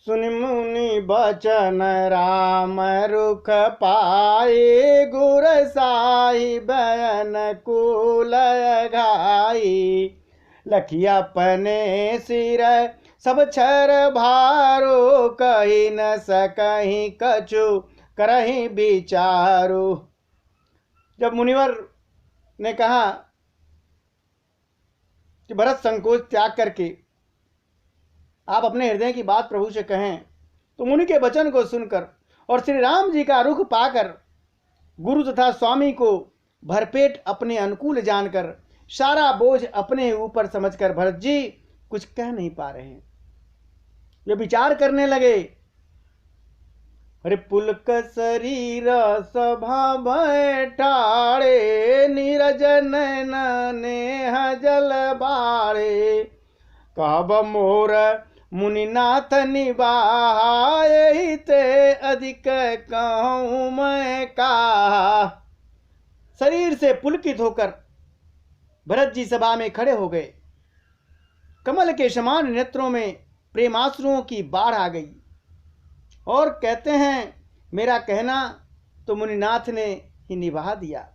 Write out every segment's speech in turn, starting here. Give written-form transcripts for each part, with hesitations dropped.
सुनि मुनि बचन राम रुख पाए, गुर साई बयन कुल घाई। लखिया अपने सिर सब छर भारो, कही न सकहीं कछु करहीं विचारो। जब मुनिवर ने कहा कि भरत संकोच त्याग करके आप अपने हृदय की बात प्रभु से कहें, तो मुनि के वचन को सुनकर और श्री राम जी का रुख पाकर गुरु तथा स्वामी को भरपेट अपने अनुकूल जानकर सारा बोझ अपने ऊपर समझकर भरत जी कुछ कह नहीं पा रहे हैं। वे विचार करने लगे, अरे पुलक शरीर सभा बैठाड़े, नीरज नैन नेह जल बाड़े। कहब मोर मुनिनाथ निभाए, ते अधिक कहूँ मैं कहा। शरीर से पुलकित होकर भरत जी सभा में खड़े हो गए। कमल के समान नेत्रों में प्रेमाश्रुओं की बाढ़ आ गई और कहते हैं, मेरा कहना तो मुनिनाथ ने ही निभा दिया।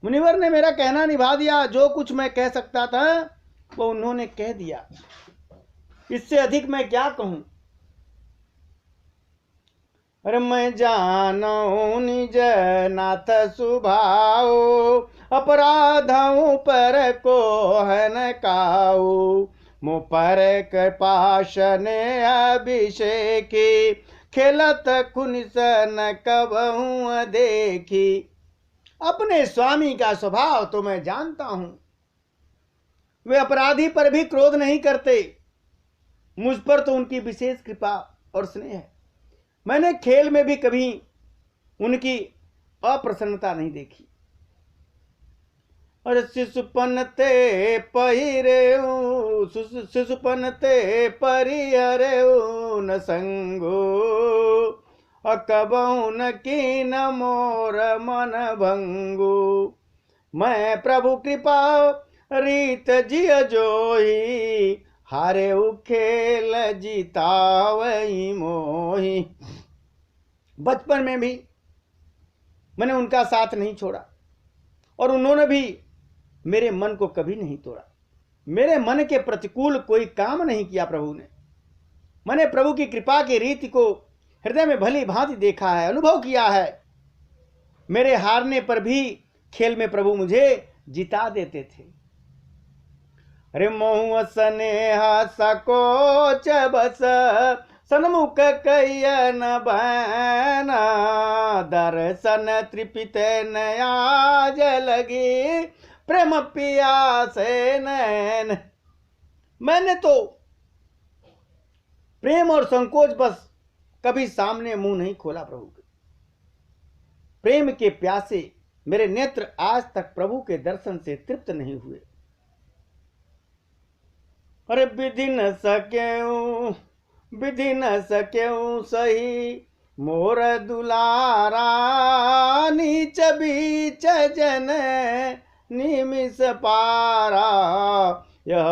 मुनिवर ने मेरा कहना निभा दिया। जो कुछ मैं कह सकता था वो उन्होंने कह दिया। इससे अधिक मैं क्या कहूं। अरे मैं जानो निज नाथ सुभाओ, अपराधों पर को हन काऊ। मुँह पर कृपाशन अभिषेकी, खेलत खुनिसन कबहू देखी। अपने स्वामी का स्वभाव तो मैं जानता हूं, वे अपराधी पर भी क्रोध नहीं करते। मुझ पर तो उनकी विशेष कृपा और स्नेह है। मैंने खेल में भी कभी उनकी अप्रसन्नता नहीं देखी। और शिशुपन ते पहिरे, शिशुपन ते परिहरे न संगो, अकबहु न कीन मोर मन भंगु। मैं प्रभु कृपा रीत जिय जोही, हारे खेल जीतावई मोही। बचपन में भी मैंने उनका साथ नहीं छोड़ा और उन्होंने भी मेरे मन को कभी नहीं तोड़ा। मेरे मन के प्रतिकूल कोई काम नहीं किया प्रभु ने। मैंने प्रभु की कृपा की रीति को हृदय में भली भांति देखा है, अनुभव किया है। मेरे हारने पर भी खेल में प्रभु मुझे जिता देते थे। अरे मोह स्नेह सकोच बस, सन्मुख कैयन बहना। दर्शन तृपित नयाज लगी, प्रेम पियासे नैन। मैंने तो प्रेम और संकोच बस कभी सामने मुंह नहीं खोला प्रभु के। प्रेम के प्यासे मेरे नेत्र आज तक प्रभु के दर्शन से तृप्त नहीं हुए। अरे विधि न सक्यऊ सही, मोर दुलारा। नीच बीच जन निमिष पारा, यह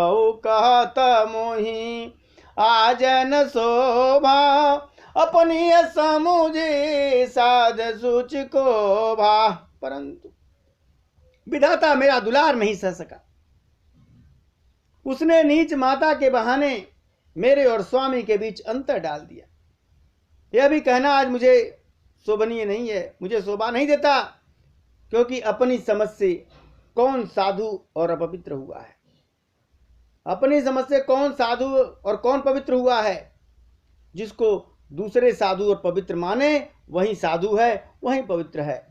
कहत मोही आजन शोभा। अपनी समुझे साध सूच को भा, परंतु विधाता मेरा दुलार नहीं सह सका। उसने नीच माता के बहाने मेरे और स्वामी के बीच अंतर डाल दिया। यह भी कहना आज मुझे शोभनीय नहीं है, मुझे शोभा नहीं देता, क्योंकि अपनी समझ से कौन साधु और अपवित्र हुआ है। अपनी समझ से कौन साधु और कौन पवित्र हुआ है। जिसको दूसरे साधु और पवित्र माने वही साधु है, वही पवित्र है।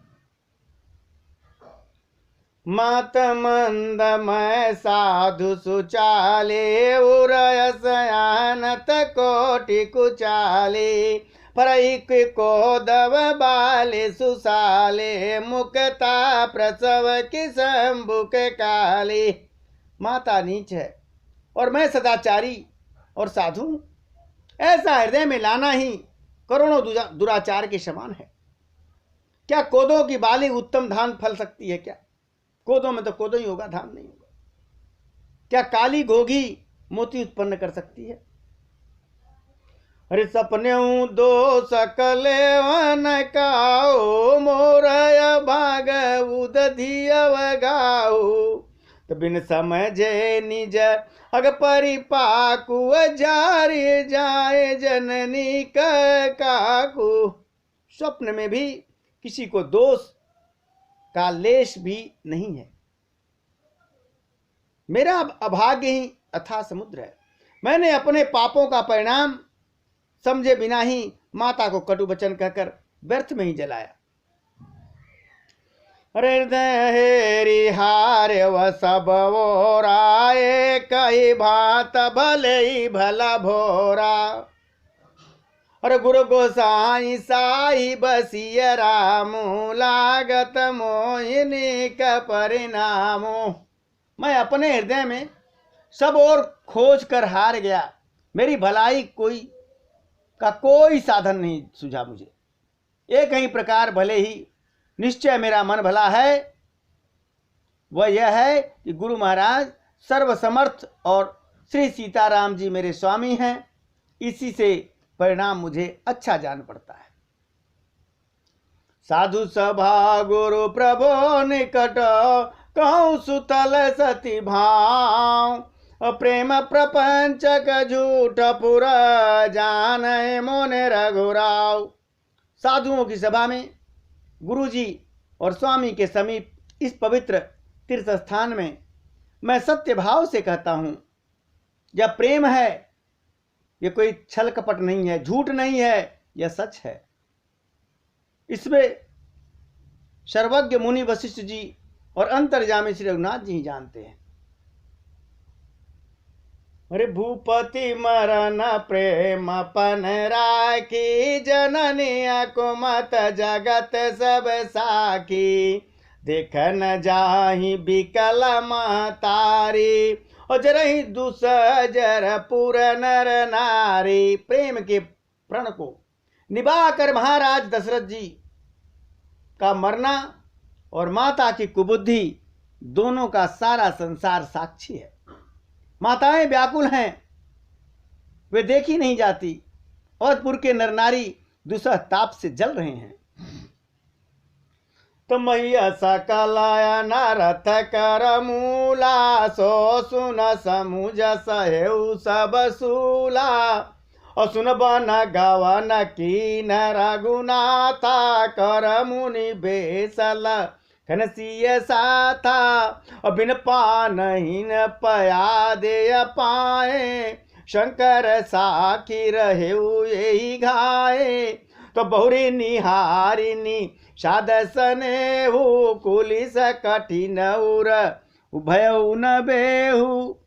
मत मंद मैं साधु सुचाले, उरय सयानत कोटि कुचाले। परैक को दव बाले सुसाले, मुक्ता प्रसव की शंभुक काले। माता नीच है और मैं सदाचारी और साधु, ऐसा हृदय में लाना ही करोड़ों दुराचार के समान है। क्या कोदों की बाली उत्तम धान फल सकती है क्या? कोदों में तो कोदो ही होगा, धान नहीं होगा। क्या काली घोगी मोती उत्पन्न कर सकती है? अरे सपने दो सकले वन काओ मोरय भाग उदधियव गाओ। तो बिन समझे निज अग परिपाकु जारी जाए जननी काकू। स्वप्न में भी किसी को दोष का लेश भी नहीं है। मेरा अभाग्य ही अथाह समुद्र है। मैंने अपने पापों का परिणाम समझे बिना ही माता को कटु वचन कहकर व्यर्थ में ही जलाया। हृदय हेरी हारे व सब ओराए कई भात भले ही भला भोरा। और गुरु गोसाई साई बसिय रामू लागत मोहिनी का परिणामो। मैं अपने हृदय में सब और खोज कर हार गया। मेरी भलाई का कोई साधन नहीं सूझा मुझे। एक ही प्रकार भले ही निश्चय मेरा मन भला है, वह यह है कि गुरु महाराज सर्वसमर्थ और श्री सीताराम जी मेरे स्वामी हैं। इसी से परिणाम मुझे अच्छा जान पड़ता है। साधु सभा गुरु प्रभो निकट कहूँ सुतल सती भाव। प्रेम प्रपंचक झूठ पुरा जान मोने रघुराव। साधुओं की सभा में गुरुजी और स्वामी के समीप इस पवित्र तीर्थ स्थान में मैं सत्य भाव से कहता हूं, यह प्रेम है, यह कोई छल कपट नहीं है, झूठ नहीं है, यह सच है। इसमें सर्वज्ञ मुनि वशिष्ठ जी और अंतर्यामी श्री रघुनाथ जी ही जानते हैं। अरे भूपति मरन प्रेम पन राखी जननी कुमत जगत सब साखी। देख न जाहि बिकल महतारी और जरहि दुसजर पुर नर नारी। प्रेम के प्रण को निभा कर महाराज दशरथ जी का मरना और माता की कुबुद्धि दोनों का सारा संसार साक्षी है। माताएं व्याकुल हैं, वे देखी नहीं जाती। अवधपुर के नर नारी दुसह ताप से जल रहे हैं। तो मैया सकलाया नरथ कर मूला सो सुन समुझ सहेउ सब सूला। और सुन बन गवन की न रघुनाथा कर मुनि बेसल घनसीय साथा। और बिन पानहीन पया दे पाए शंकर साखी रहे यही घाए। तो बहुरी निहारिनी सादसने हु कुलिस कठिन उर उभय न बेहू।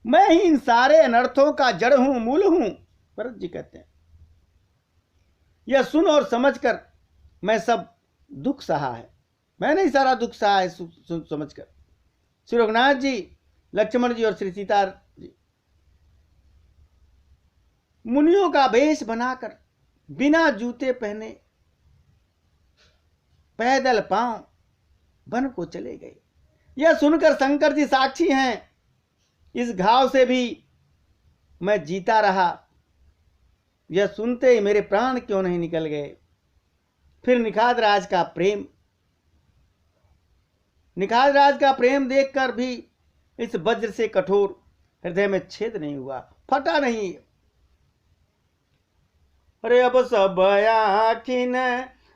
मैं ही इन सारे अनर्थों का जड़ हूं, मूल हूं, भरत जी कहते हैं। यह सुन और समझकर मैं सब दुख सहा है। मैंने ही सारा दुख सहा है सुन समझकर। श्री रघुनाथ जी, लक्ष्मण जी और श्री सीता जी मुनियों का वेश बनाकर बिना जूते पहने पैदल पांव वन को चले गए। यह सुनकर शंकर जी साक्षी हैं। इस घाव से भी मैं जीता रहा। यह सुनते ही मेरे प्राण क्यों नहीं निकल गए। फिर निखाद राज का प्रेम देखकर भी इस वज्र से कठोर हृदय में छेद नहीं हुआ, फटा नहीं। अरे अब सब आखिन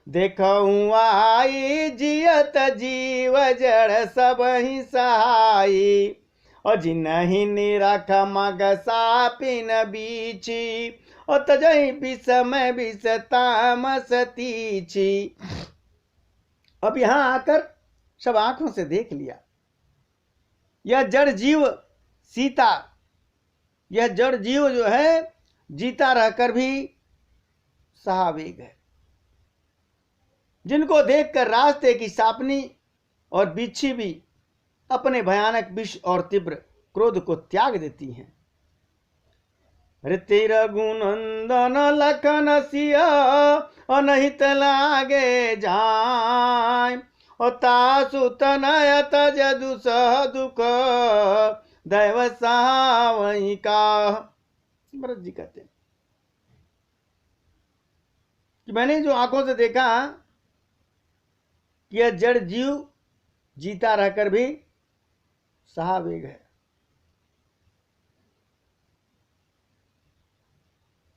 देखूं आई जियत जीव जड़ सब ही सहाई। और जिनहि निरख मग सापिन बीची और तजहि विषमय विष तामस तीची। अब यहां आकर सब आंखों से देख लिया। यह जड़ जीव सीता, यह जड़ जीव जो है जीता रहकर भी सहावेग है। जिनको देखकर रास्ते की सापनी और बिच्छी भी अपने भयानक विष और तीव्र क्रोध को त्याग देती हैं। ऋति रघुनंदन लखन सिया अनहित लागे जाय। और तासु तनयत जदु सह दुख दैव सहावई का। भरत जी कहते हैं कि मैंने जो आंखों से देखा कि यह जड़ जीव जीता रहकर भी सहावेग है।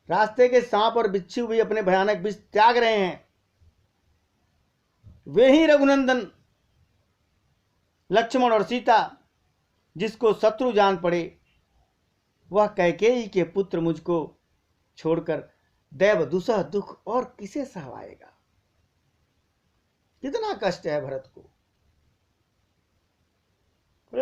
रास्ते के सांप और बिच्छू भी अपने भयानक विष त्याग रहे हैं। वे ही रघुनंदन लक्ष्मण और सीता जिसको शत्रु जान पड़े, वह कैकेयी के पुत्र मुझको छोड़कर दैव दुसह दुख और किसे सहवाएगा। कितना कष्ट है भरत को।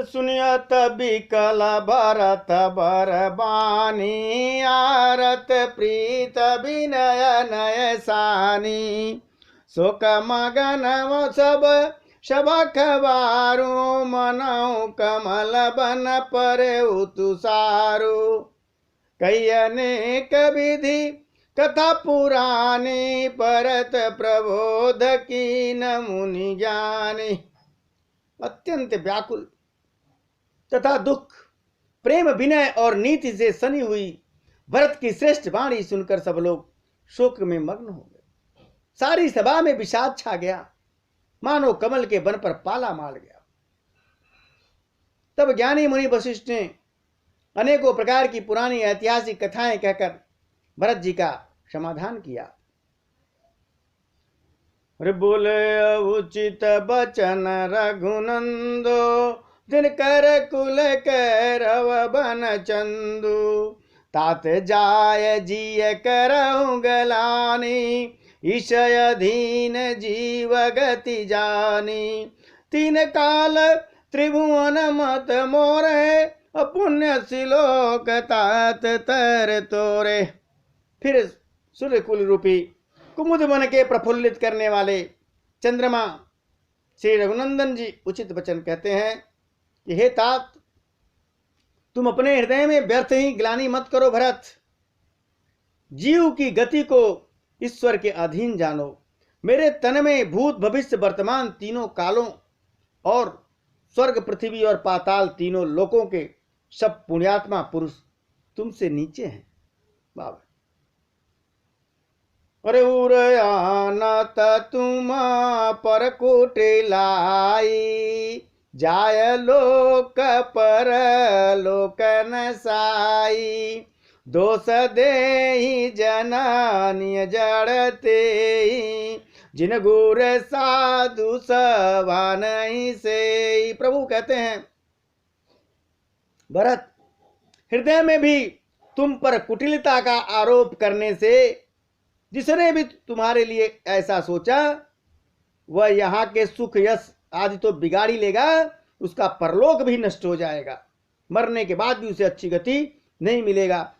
सुनियत बिकल भरत बरबानी, आरत प्रीत विनय नय सानी। शोक मगन सब खबारू, मनऊ कमल बन पर तुषारू। कई अनेक विधि कथा पुरानी, परत प्रबोध कीन मुनि ज्ञानी। अत्यंत व्याकुल तथा दुख, प्रेम, विनय और नीति से सनी हुई भरत की श्रेष्ठ वाणी सुनकर सब लोग शोक में मग्न हो गए। सारी सभा में विषाद छा गया, मानो कमल के वन पर पाला मार गया। तब ज्ञानी मुनि वशिष्ठ ने अनेकों प्रकार की पुरानी ऐतिहासिक कथाएं कहकर भरत जी का समाधान किया। बोले उचित बचन रघुनंदो, दिनकर कुल कैरव बन चंदु। तात जाय जिय करहु गलानी, ईशय अधीन जीव गति जानी। तीन काल त्रिभुवन मत मोरे, अपुण्य सिलोक तात तर तोरे। फिर सूर्यकुल रूपी कुमुद मन के प्रफुल्लित करने वाले चंद्रमा श्री रघुनंदन जी उचित वचन कहते हैं कि हे तात, तुम अपने हृदय में व्यर्थ ही ग्लानि मत करो भरत। जीव की गति को ईश्वर के अधीन जानो। मेरे तन में भूत भविष्य वर्तमान तीनों कालों और स्वर्ग पृथ्वी और पाताल तीनों लोकों के सब पुण्यात्मा पुरुष तुमसे नीचे हैं। बाबा अरे उरयानत तुम पर कुटिलाई, जाय लोक पर लोक नसाई। दोष देहि जननीय जड़ते, जिन गुर साधु सभा नहीं से। प्रभु कहते हैं भरत, हृदय में भी तुम पर कुटिलता का आरोप करने से जिसने भी तुम्हारे लिए ऐसा सोचा, वह यहाँ के सुख यश आदि तो बिगाड़ी लेगा, उसका परलोक भी नष्ट हो जाएगा। मरने के बाद भी उसे अच्छी गति नहीं मिलेगा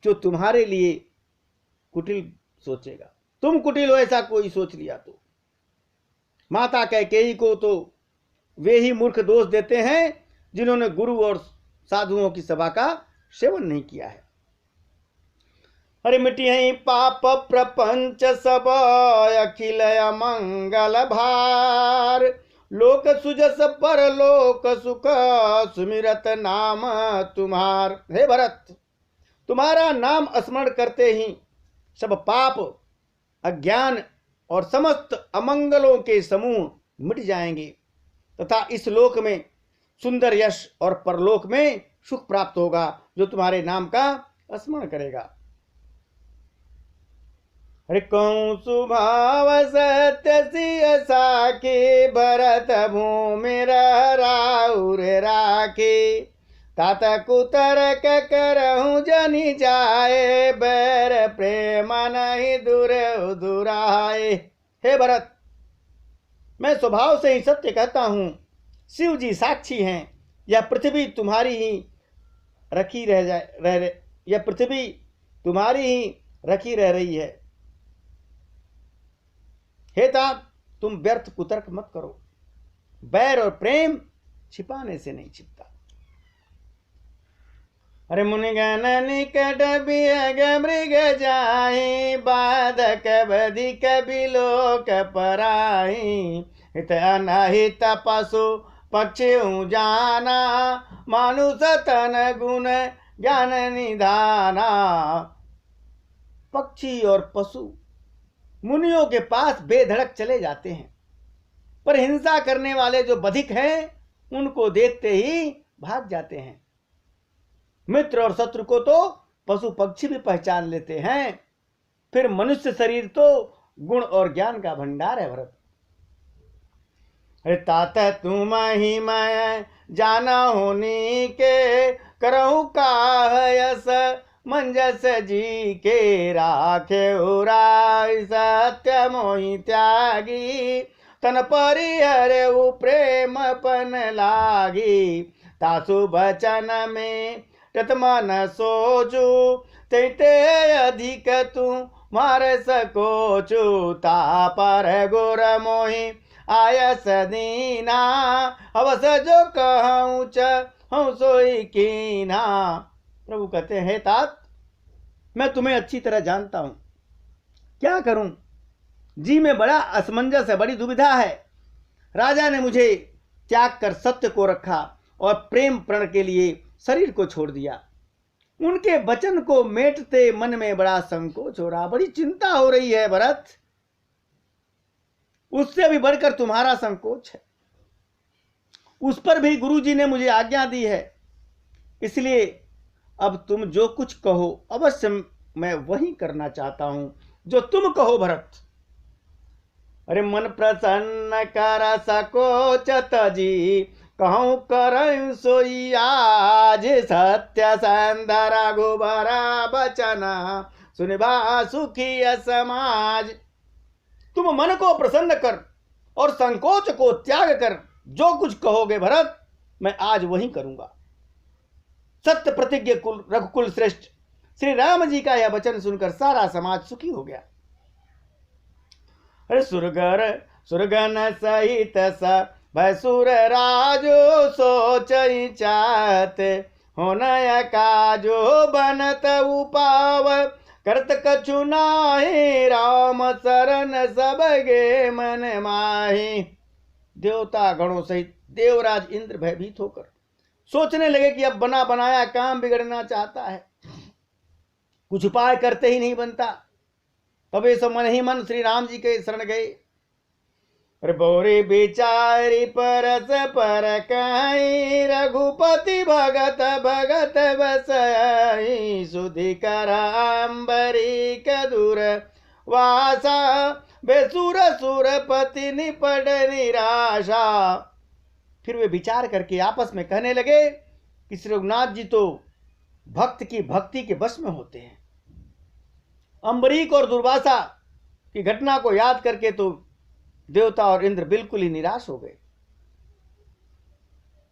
जो तुम्हारे लिए कुटिल सोचेगा। तुम कुटिल हो ऐसा कोई सोच लिया तो। माता कैकेयी को तो वे ही मूर्ख दोष देते हैं जिन्होंने गुरु और साधुओं की सभा का सेवन नहीं किया है। अरे मिटियहि पाप प्रपंच सब, अखिल मंगल भार। लोक सुजस पर लोक सुख, सुमिरत नाम तुम्हार। हे भरत, तुम्हारा स्मरण स्मरण करते ही सब पाप, अज्ञान और समस्त अमंगलों के समूह मिट जाएंगे तथा इस लोक में सुंदर यश और परलोक में सुख प्राप्त होगा जो तुम्हारे नाम का स्मरण करेगा। अरे कौं सुभाव सत्य सिय साके, भरत भूमि राउर राखे। तात कुतरक करहूं जनि जाए, बैर प्रेम नहीं दूर दुराए। हे भरत, मैं स्वभाव से ही सत्य कहता हूं। शिव जी साक्षी हैं, यह पृथ्वी तुम्हारी ही रखी यह पृथ्वी तुम्हारी ही रखी रह रही है। हे तात, तुम व्यर्थ कुतर्क मत करो। बैर और प्रेम छिपाने से नहीं छिपता। अरे मुनिगण निकट बियग मृग जाहि, बाधक बधिक बिलोक पराहि। हित अनहित पशु पक्षी जाना, मानुष तन गुण ज्ञान निधाना। पक्षी और पशु मुनियों के पास बेधड़क चले जाते हैं, पर हिंसा करने वाले जो बधिक हैं उनको देखते ही भाग जाते हैं। मित्र और शत्रु को तो पशु पक्षी भी पहचान लेते हैं, फिर मनुष्य शरीर तो गुण और ज्ञान का भंडार है भरत। अरे तात तुम ही मैं जाना होनी के, करहु काहयस मंजस जी के, राखे उराय सत्य मोहि त्यागी, तन परिहर प्रेम पन लागी, तासु बचन में तत मन सोचू, तैते अधिक तू मार सकोचू, ता पर गुर मोहि आयस दीना, अवस जो कहूँ हूँ सोई कीना। प्रभु कहते हैं, तात मैं तुम्हें अच्छी तरह जानता हूं, क्या करूं, जी में बड़ा असमंजस है, बड़ी दुविधा है। राजा ने मुझे त्याग कर सत्य को रखा और प्रेम प्रण के लिए शरीर को छोड़ दिया। उनके वचन को मेटते मन में बड़ा संकोच हो रहा, बड़ी चिंता हो रही है भरत। उससे भी बढ़कर तुम्हारा संकोच है, उस पर भी गुरुजी ने मुझे आज्ञा दी है, इसलिए अब तुम जो कुछ कहो अवश्य मैं वही करना चाहता हूं जो तुम कहो भरत। अरे मन प्रसन्न कर सकोच तजी, कहूँ कर सोई आज, सत्य संधर रघुबरा बचना, सुनिबा सुखी समाज। तुम मन को प्रसन्न कर और संकोच को त्याग कर जो कुछ कहोगे भरत, मैं आज वही करूंगा। सत्य प्रतिज्ञ कुल रघुकुल श्रेष्ठ श्री राम जी का यह वचन सुनकर सारा समाज सुखी हो गया। अरे सुरगन सहित स भैसुर राजो सोच चाहत, होनय काजो बनत उपाव, करत कछु नाहि राम शरण सबगे मन माहि। देवता गणों सहित देवराज इंद्र भयभीत होकर सोचने लगे कि अब बना बनाया काम बिगड़ना चाहता है, कुछ उपाय करते ही नहीं बनता। तब ये सब मन ही मन श्री राम जी के शरण गए। बोरे बेचारी परस पर कहीं, रघुपति भगत भगत बसई, सुधि कर अंबरी कदूर वासा, बेसुर सुरपति निपट निराशा। फिर वे विचार करके आपस में कहने लगे कि श्री रघुनाथ जी तो भक्त की भक्ति के वश में होते हैं। अम्बरीक और दुर्वासा की घटना को याद करके तो देवता और इंद्र बिल्कुल ही निराश हो गए।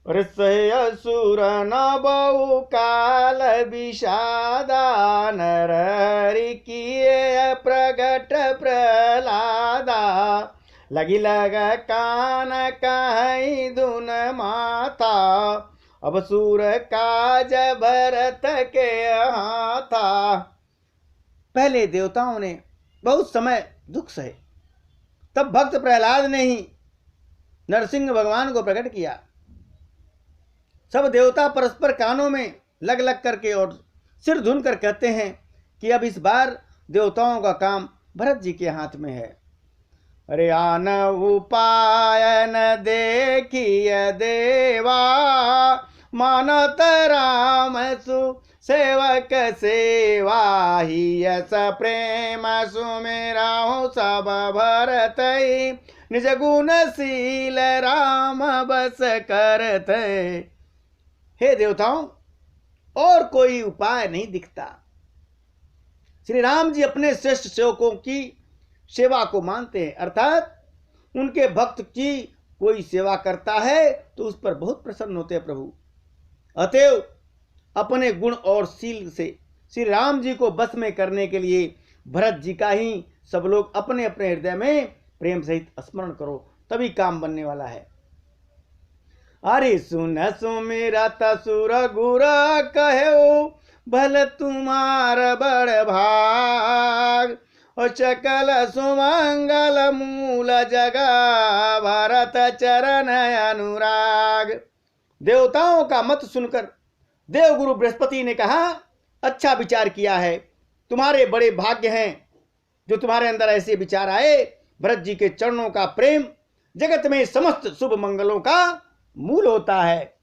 असुर न बहु काल विषादा, नरहरि किए प्रगट प्रहलादा, लगी लग कान कहीं धुन माथा, अब सूर काज भरत के हाथा। पहले देवताओं ने बहुत समय दुख सहे, तब भक्त प्रहलाद ने ही नरसिंह भगवान को प्रकट किया। सब देवता परस्पर कानों में लग लग करके और सिर धुन कर कहते हैं कि अब इस बार देवताओं का काम भरत जी के हाथ में है। अरे आन उपायन देखिय देवा, मानत राम सु सेवक सेवा, ही यस प्रेम सुमेरा सब भरत, निज गुणशील राम बस करत। हे देवताओं, और कोई उपाय नहीं दिखता। श्री राम जी अपने श्रेष्ठ सेवकों की सेवा को मानते हैं, अर्थात उनके भक्त की कोई सेवा करता है तो उस पर बहुत प्रसन्न होते हैं प्रभु। अतएव अपने गुण और शील से श्री राम जी को बस में करने के लिए भरत जी का ही सब लोग अपने अपने हृदय में प्रेम सहित स्मरण करो, तभी काम बनने वाला है। अरे सुन सुमिरत सुर गुर कहो, भल तुम्हार बड़ भाग, और सकल सुमंगल मूल जगा, भरत चरण अनुराग। देवताओं का मत सुनकर देवगुरु बृहस्पति ने कहा, अच्छा विचार किया है, तुम्हारे बड़े भाग्य हैं जो तुम्हारे अंदर ऐसे विचार आए। भरत जी के चरणों का प्रेम जगत में समस्त शुभ मंगलों का मूल होता है।